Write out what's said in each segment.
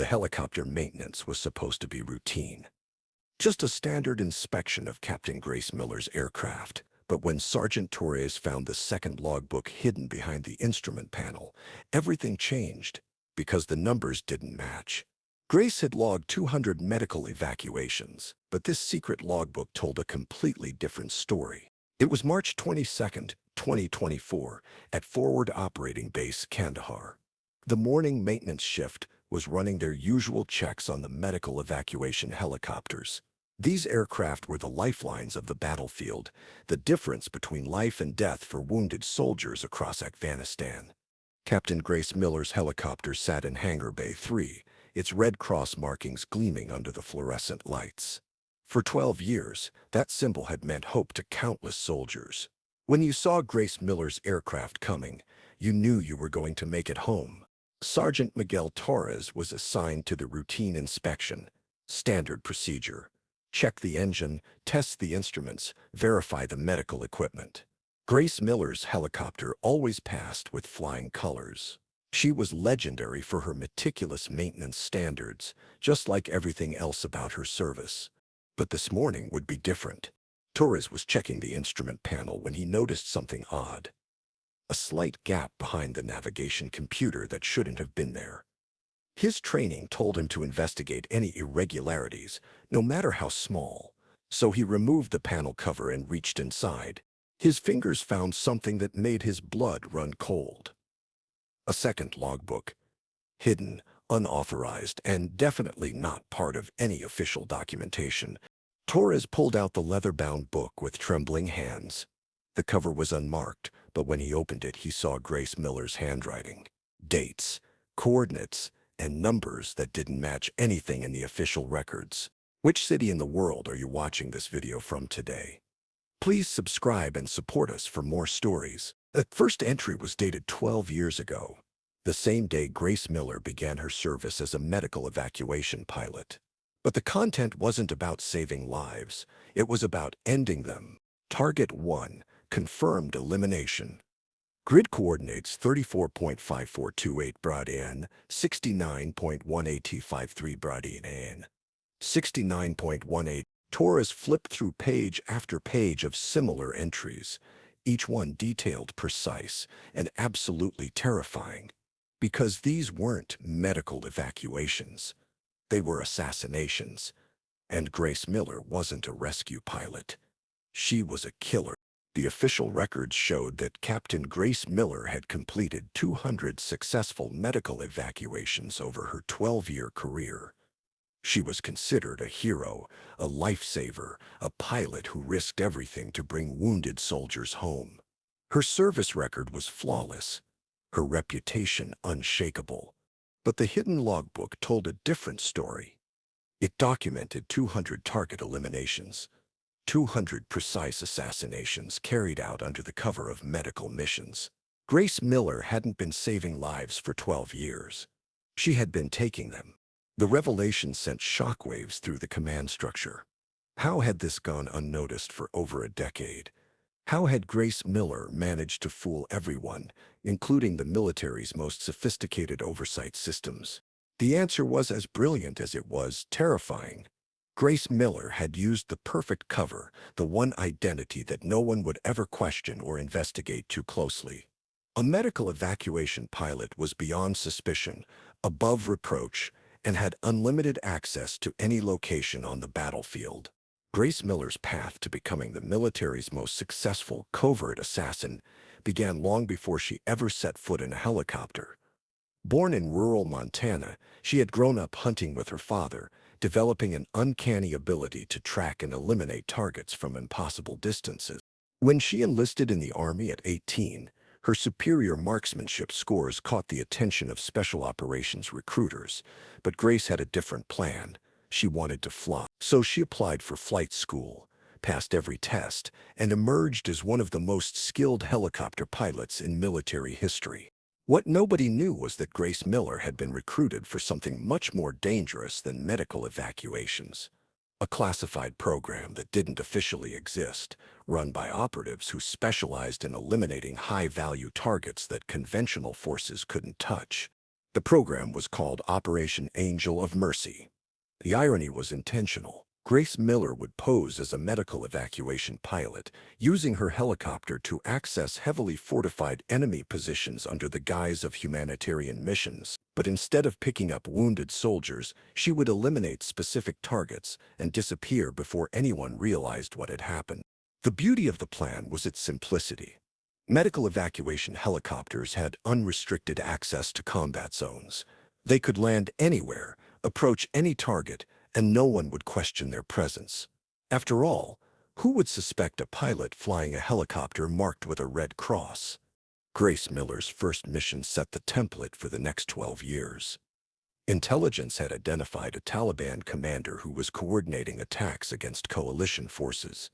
The helicopter maintenance was supposed to be routine. Just a standard inspection of Captain Grace Miller's aircraft. But when Sergeant Torres found the second logbook hidden behind the instrument panel, everything changed because the numbers didn't match. Grace had logged 200 medical evacuations, but this secret logbook told a completely different story. It was March 22nd, 2024, at Forward Operating Base Kandahar. The morning maintenance shift was running their usual checks on the medical evacuation helicopters. These aircraft were the lifelines of the battlefield, the difference between life and death for wounded soldiers across Afghanistan. Captain Grace Miller's helicopter sat in Hangar Bay 3, its Red Cross markings gleaming under the fluorescent lights. For 12 years, that symbol had meant hope to countless soldiers. When you saw Grace Miller's aircraft coming, you knew you were going to make it home. Sergeant Miguel Torres was assigned to the routine inspection, standard procedure. Check the engine, test the instruments, verify the medical equipment. Grace Miller's helicopter always passed with flying colors. She was legendary for her meticulous maintenance standards, just like everything else about her service. But this morning would be different. Torres was checking the instrument panel when he noticed something odd. A slight gap behind the navigation computer that shouldn't have been there. His training told him to investigate any irregularities, no matter how small. So he removed the panel cover and reached inside. His fingers found something that made his blood run cold. A second logbook. Hidden, unauthorized, and definitely not part of any official documentation. Torres pulled out the leather-bound book with trembling hands. The cover was unmarked, but when he opened it, he saw Grace Miller's handwriting. Dates, coordinates, and numbers that didn't match anything in the official records. Which city in the world are you watching this video from today? Please subscribe and support us for more stories. The first entry was dated 12 years ago, the same day Grace Miller began her service as a medical evacuation pilot. But the content wasn't about saving lives. It was about ending them. Target 1, confirmed elimination. Grid coordinates 34.5428 Brad 69.18053 Brad 69.18. Torres flipped through page after page of similar entries, each one detailed, precise, and absolutely terrifying. Because these weren't medical evacuations. They were assassinations. And Grace Miller wasn't a rescue pilot. She was a killer. The official records showed that Captain Grace Miller had completed 200 successful medical evacuations over her 12-year career. She was considered a hero, a lifesaver, a pilot who risked everything to bring wounded soldiers home. Her service record was flawless, her reputation unshakable. But the hidden logbook told a different story. It documented 200 target eliminations, 200 precise assassinations carried out under the cover of medical missions. Grace Miller hadn't been saving lives for 12 years. She had been taking them. The revelation sent shockwaves through the command structure. How had this gone unnoticed for over a decade? How had Grace Miller managed to fool everyone, including the military's most sophisticated oversight systems? The answer was as brilliant as it was terrifying. Grace Miller had used the perfect cover, the one identity that no one would ever question or investigate too closely. A medical evacuation pilot was beyond suspicion, above reproach, and had unlimited access to any location on the battlefield. Grace Miller's path to becoming the military's most successful covert assassin began long before she ever set foot in a helicopter. Born in rural Montana, she had grown up hunting with her father, developing an uncanny ability to track and eliminate targets from impossible distances. When she enlisted in the Army at 18, her superior marksmanship scores caught the attention of special operations recruiters, but Grace had a different plan. She wanted to fly. So she applied for flight school, passed every test, and emerged as one of the most skilled helicopter pilots in military history. What nobody knew was that Grace Miller had been recruited for something much more dangerous than medical evacuations. A classified program that didn't officially exist, run by operatives who specialized in eliminating high-value targets that conventional forces couldn't touch. The program was called Operation Angel of Mercy. The irony was intentional. Grace Miller would pose as a medical evacuation pilot, using her helicopter to access heavily fortified enemy positions under the guise of humanitarian missions. But instead of picking up wounded soldiers, she would eliminate specific targets and disappear before anyone realized what had happened. The beauty of the plan was its simplicity. Medical evacuation helicopters had unrestricted access to combat zones. They could land anywhere, approach any target, and no one would question their presence. After all, who would suspect a pilot flying a helicopter marked with a red cross? Grace Miller's first mission set the template for the next 12 years. Intelligence had identified a Taliban commander who was coordinating attacks against coalition forces.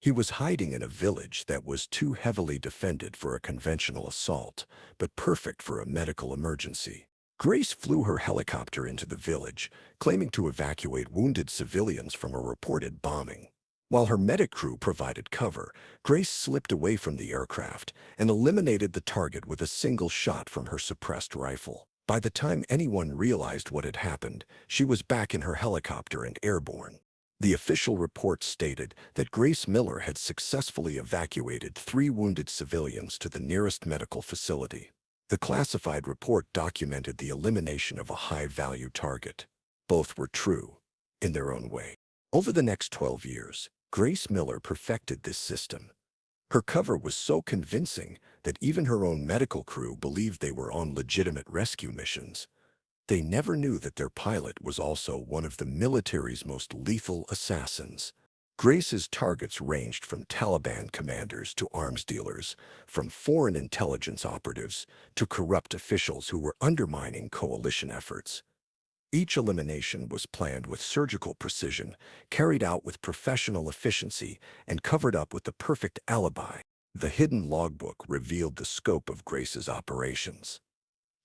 He was hiding in a village that was too heavily defended for a conventional assault, but perfect for a medical emergency. Grace flew her helicopter into the village, claiming to evacuate wounded civilians from a reported bombing. While her medic crew provided cover, Grace slipped away from the aircraft and eliminated the target with a single shot from her suppressed rifle. By the time anyone realized what had happened, she was back in her helicopter and airborne. The official report stated that Grace Miller had successfully evacuated 3 wounded civilians to the nearest medical facility. The classified report documented the elimination of a high-value target. Both were true, in their own way. Over the next 12 years, Grace Miller perfected this system. Her cover was so convincing that even her own medical crew believed they were on legitimate rescue missions. They never knew that their pilot was also one of the military's most lethal assassins. Grace's targets ranged from Taliban commanders to arms dealers, from foreign intelligence operatives to corrupt officials who were undermining coalition efforts. Each elimination was planned with surgical precision, carried out with professional efficiency, and covered up with the perfect alibi. The hidden logbook revealed the scope of Grace's operations.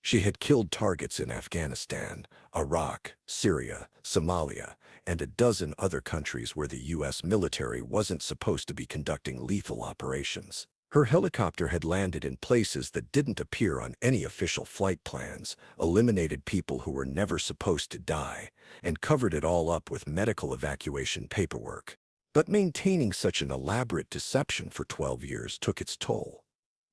She had killed targets in Afghanistan, Iraq, Syria, Somalia, and a dozen other countries where the U.S. military wasn't supposed to be conducting lethal operations. Her helicopter had landed in places that didn't appear on any official flight plans, eliminated people who were never supposed to die, and covered it all up with medical evacuation paperwork. But maintaining such an elaborate deception for 12 years took its toll.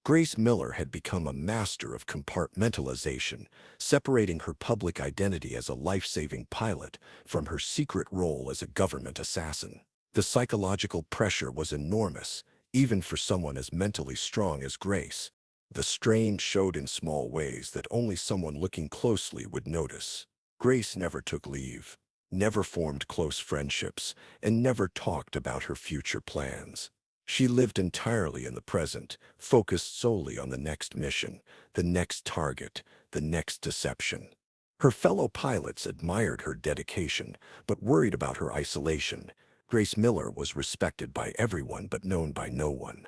Grace Miller had become a master of compartmentalization, separating her public identity as a life-saving pilot from her secret role as a government assassin. The psychological pressure was enormous, even for someone as mentally strong as Grace. The strain showed in small ways that only someone looking closely would notice. Grace never took leave, never formed close friendships, and never talked about her future plans. She lived entirely in the present, focused solely on the next mission, the next target, the next deception. Her fellow pilots admired her dedication, but worried about her isolation. Grace Miller was respected by everyone but known by no one.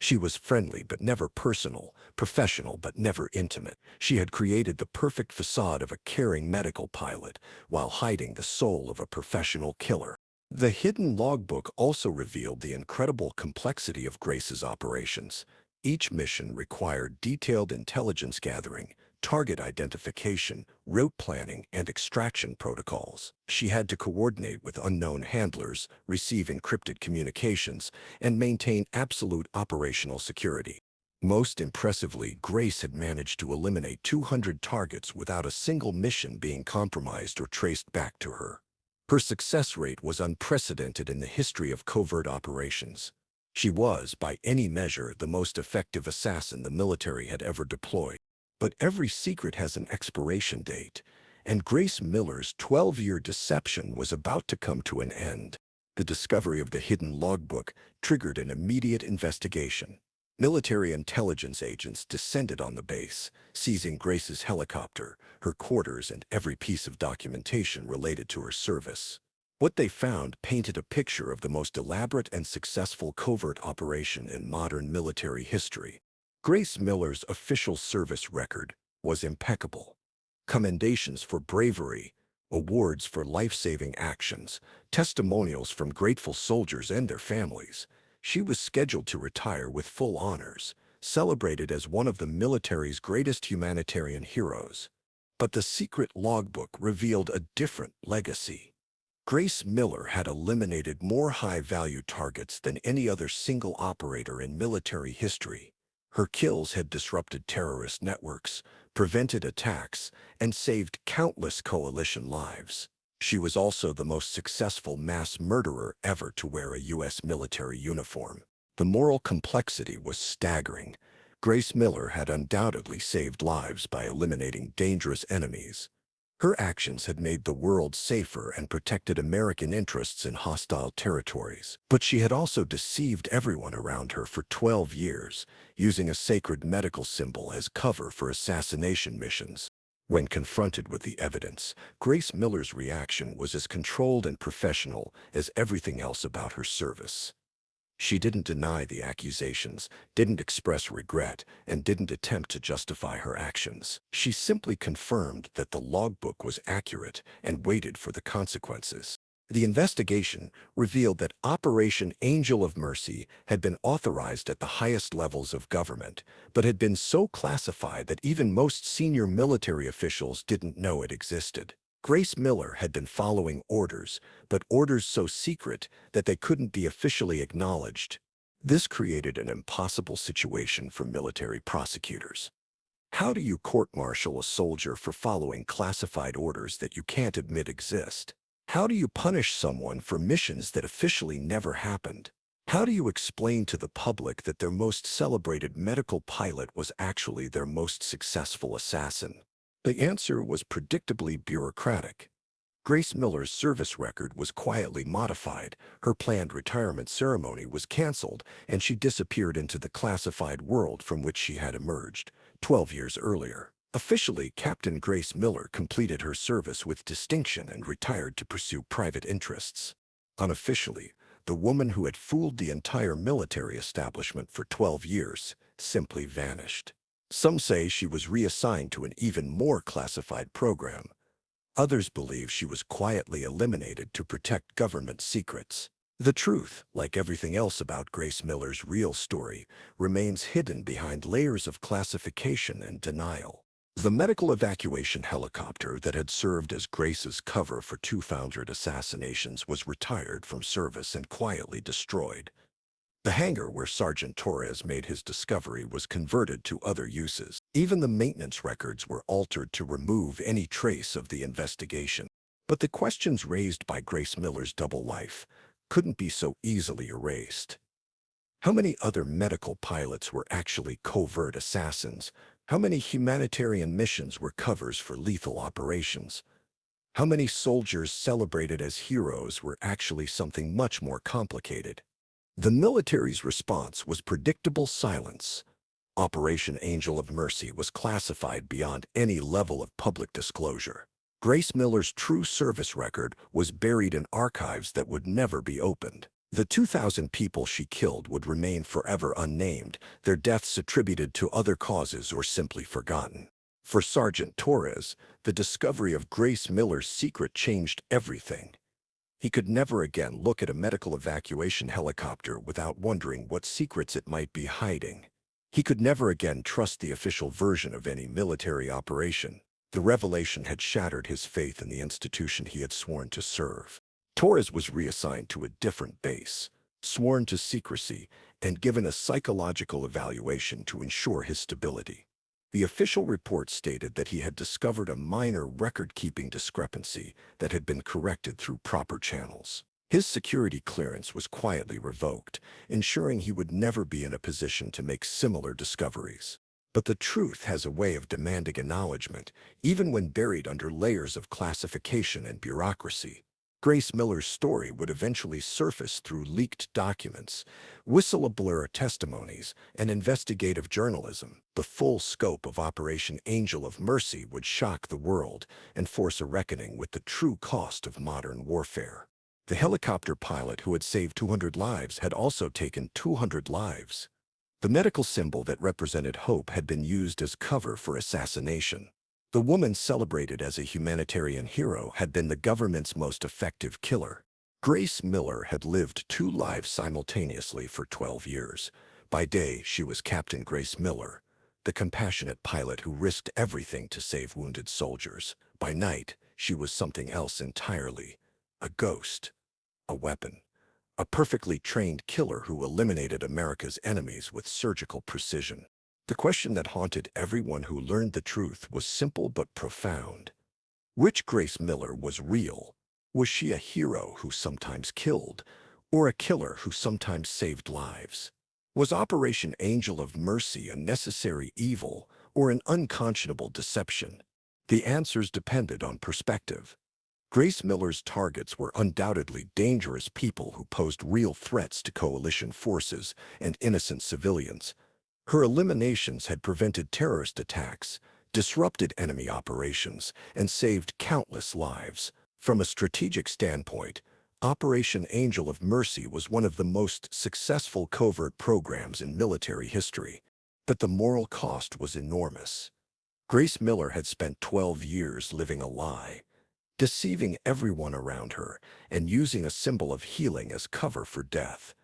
She was friendly but never personal, professional but never intimate. She had created the perfect facade of a caring medical pilot while hiding the soul of a professional killer. The hidden logbook also revealed the incredible complexity of Grace's operations. Each mission required detailed intelligence gathering, target identification, route planning, and extraction protocols. She had to coordinate with unknown handlers, receive encrypted communications, and maintain absolute operational security. Most impressively, Grace had managed to eliminate 200 targets without a single mission being compromised or traced back to her. Her success rate was unprecedented in the history of covert operations. She was, by any measure, the most effective assassin the military had ever deployed. But every secret has an expiration date, and Grace Miller's 12-year deception was about to come to an end. The discovery of the hidden logbook triggered an immediate investigation. Military intelligence agents descended on the base, seizing Grace's helicopter, her quarters, and every piece of documentation related to her service. What they found painted a picture of the most elaborate and successful covert operation in modern military history. Grace Miller's official service record was impeccable. Commendations for bravery, awards for life-saving actions, testimonials from grateful soldiers and their families. She was scheduled to retire with full honors, celebrated as one of the military's greatest humanitarian heroes. But the secret logbook revealed a different legacy. Grace Miller had eliminated more high-value targets than any other single operator in military history. Her kills had disrupted terrorist networks, prevented attacks, and saved countless coalition lives. She was also the most successful mass murderer ever to wear a U.S. military uniform. The moral complexity was staggering. Grace Miller had undoubtedly saved lives by eliminating dangerous enemies. Her actions had made the world safer and protected American interests in hostile territories. But she had also deceived everyone around her for 12 years, using a sacred medical symbol as cover for assassination missions. When confronted with the evidence, Grace Miller's reaction was as controlled and professional as everything else about her service. She didn't deny the accusations, didn't express regret, and didn't attempt to justify her actions. She simply confirmed that the logbook was accurate and waited for the consequences. The investigation revealed that Operation Angel of Mercy had been authorized at the highest levels of government, but had been so classified that even most senior military officials didn't know it existed. Grace Miller had been following orders, but orders so secret that they couldn't be officially acknowledged. This created an impossible situation for military prosecutors. How do you court-martial a soldier for following classified orders that you can't admit exist? How do you punish someone for missions that officially never happened? How do you explain to the public that their most celebrated medical pilot was actually their most successful assassin? The answer was predictably bureaucratic. Grace Miller's service record was quietly modified, her planned retirement ceremony was canceled, and she disappeared into the classified world from which she had emerged 12 years earlier. Officially, Captain Grace Miller completed her service with distinction and retired to pursue private interests. Unofficially, the woman who had fooled the entire military establishment for 12 years simply vanished. Some say she was reassigned to an even more classified program. Others believe she was quietly eliminated to protect government secrets. The truth, like everything else about Grace Miller's real story, remains hidden behind layers of classification and denial. The medical evacuation helicopter that had served as Grace's cover for 200 assassinations was retired from service and quietly destroyed. The hangar where Sergeant Torres made his discovery was converted to other uses. Even the maintenance records were altered to remove any trace of the investigation. But the questions raised by Grace Miller's double life couldn't be so easily erased. How many other medical pilots were actually covert assassins? How many humanitarian missions were covers for lethal operations? How many soldiers celebrated as heroes were actually something much more complicated? The military's response was predictable silence. Operation Angel of Mercy was classified beyond any level of public disclosure. Grace Miller's true service record was buried in archives that would never be opened. The 2,000 people she killed would remain forever unnamed, their deaths attributed to other causes or simply forgotten. For Sergeant Torres, the discovery of Grace Miller's secret changed everything. He could never again look at a medical evacuation helicopter without wondering what secrets it might be hiding. He could never again trust the official version of any military operation. The revelation had shattered his faith in the institution he had sworn to serve. Torres was reassigned to a different base, sworn to secrecy, and given a psychological evaluation to ensure his stability. The official report stated that he had discovered a minor record-keeping discrepancy that had been corrected through proper channels. His security clearance was quietly revoked, ensuring he would never be in a position to make similar discoveries. But the truth has a way of demanding acknowledgement, even when buried under layers of classification and bureaucracy. Grace Miller's story would eventually surface through leaked documents, whistleblower testimonies, and investigative journalism. The full scope of Operation Angel of Mercy would shock the world and force a reckoning with the true cost of modern warfare. The helicopter pilot who had saved 200 lives had also taken 200 lives. The medical symbol that represented hope had been used as cover for assassination. The woman celebrated as a humanitarian hero had been the government's most effective killer. Grace Miller had lived 2 lives simultaneously for 12 years. By day, she was Captain Grace Miller. the compassionate pilot who risked everything to save wounded soldiers. By night, she was something else entirely. A ghost, a weapon, a perfectly trained killer who eliminated America's enemies with surgical precision. The question that haunted everyone who learned the truth was simple but profound. Which Grace Miller was real? Was she a hero who sometimes killed, or a killer who sometimes saved lives? Was Operation Angel of Mercy a necessary evil or an unconscionable deception? The answers depended on perspective. Grace Miller's targets were undoubtedly dangerous people who posed real threats to coalition forces and innocent civilians. Her eliminations had prevented terrorist attacks, disrupted enemy operations, and saved countless lives. From a strategic standpoint, Operation Angel of Mercy was one of the most successful covert programs in military history, but the moral cost was enormous. Grace Miller had spent 12 years living a lie, deceiving everyone around her and using a symbol of healing as cover for death.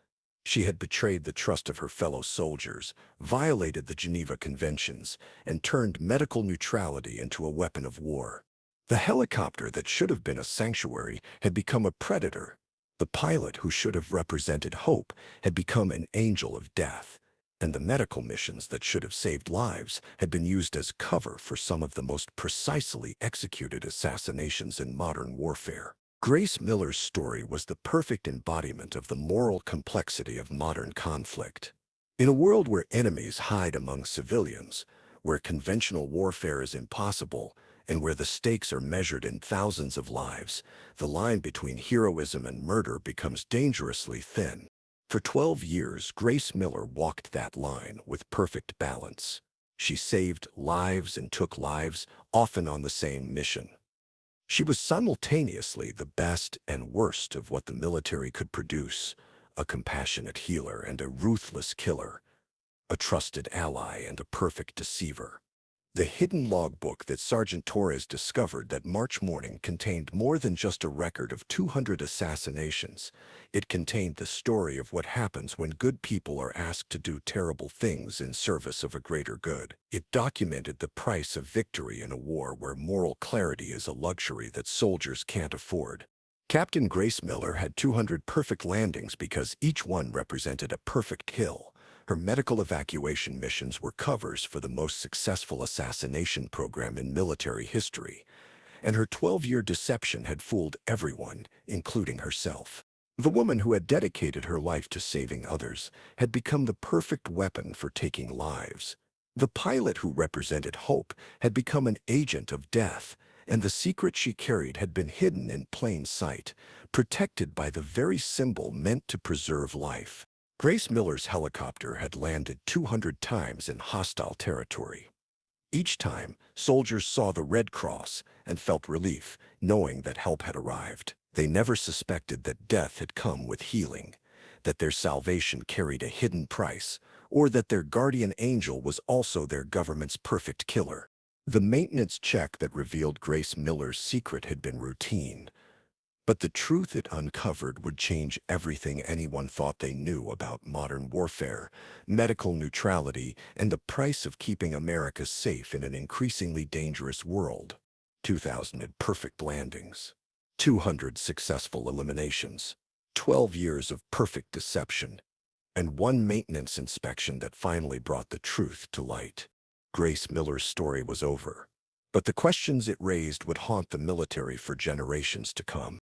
She had betrayed the trust of her fellow soldiers, violated the Geneva Conventions, and turned medical neutrality into a weapon of war. The helicopter that should have been a sanctuary had become a predator. The pilot who should have represented hope had become an angel of death. And the medical missions that should have saved lives had been used as cover for some of the most precisely executed assassinations in modern warfare. Grace Miller's story was the perfect embodiment of the moral complexity of modern conflict. In a world where enemies hide among civilians, where conventional warfare is impossible, and where the stakes are measured in thousands of lives, the line between heroism and murder becomes dangerously thin. For 12 years, Grace Miller walked that line with perfect balance. She saved lives and took lives, often on the same mission. She was simultaneously the best and worst of what the military could produce, a compassionate healer and a ruthless killer, a trusted ally and a perfect deceiver. The hidden logbook that Sergeant Torres discovered that March morning contained more than just a record of 200 assassinations. It contained the story of what happens when good people are asked to do terrible things in service of a greater good. It documented the price of victory in a war where moral clarity is a luxury that soldiers can't afford. Captain Grace Miller had 200 perfect landings because each one represented a perfect kill. Her medical evacuation missions were covers for the most successful assassination program in military history, and her 12-year deception had fooled everyone, including herself. The woman who had dedicated her life to saving others had become the perfect weapon for taking lives. The pilot who represented hope had become an agent of death, and the secret she carried had been hidden in plain sight, protected by the very symbol meant to preserve life. Grace Miller's helicopter had landed 200 times in hostile territory. Each time, soldiers saw the Red Cross and felt relief, knowing that help had arrived. They never suspected that death had come with healing, that their salvation carried a hidden price, or that their guardian angel was also their government's perfect killer. The maintenance check that revealed Grace Miller's secret had been routine, but the truth it uncovered would change everything anyone thought they knew about modern warfare, medical neutrality, and the price of keeping America safe in an increasingly dangerous world. 2,000 perfect landings, 200 successful eliminations, 12 years of perfect deception, and one maintenance inspection that finally brought the truth to light. Grace Miller's story was over, but the questions it raised would haunt the military for generations to come.